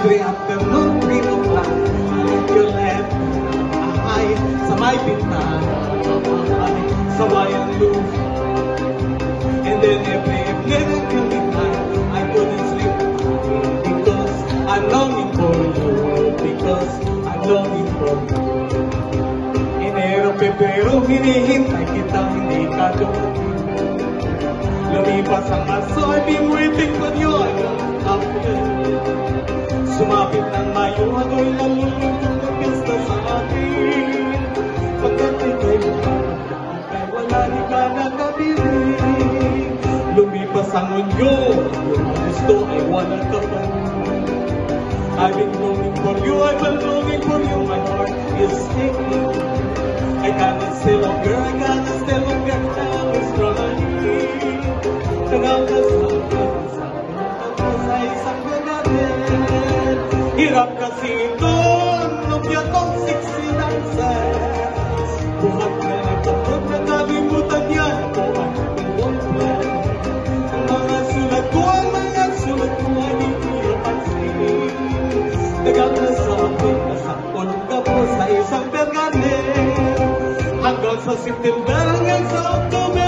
every afternoon, 3 o'clock, you left ay sa may bintana, ay sa wayang loof. And then every evening until midnight, I couldn't sleep because I'm longing for you, because I'm longing for you. Enero, Pebrero, hinihintay kita, hindi ka dumating. Lumipas ang aso, I've been waiting for you, I don't have you. Sumapit ng Mayo, ako'y nalulungkot na pista sa akin. Pagkat ika'y lumalang, kay wala di ka nakabiring. Lumipas ang Unyo, yung gusto ay wala ka pa. I've been longing for you, I've been longing for you, my heart is aching. I cannot stay longer, I cannot stay longer, time is running. Tagal sa isang gagatin. Hirap kasi ito, nubya kong 69 cents. Buhat na nagkakot, nakalimutan yan ako ang tulong plan. Ang mga sulat ko ay hindi napansin. Tagal na sa akin, nasakol ka po sa isang berganin. Hanggang sa September, hanggang sa October,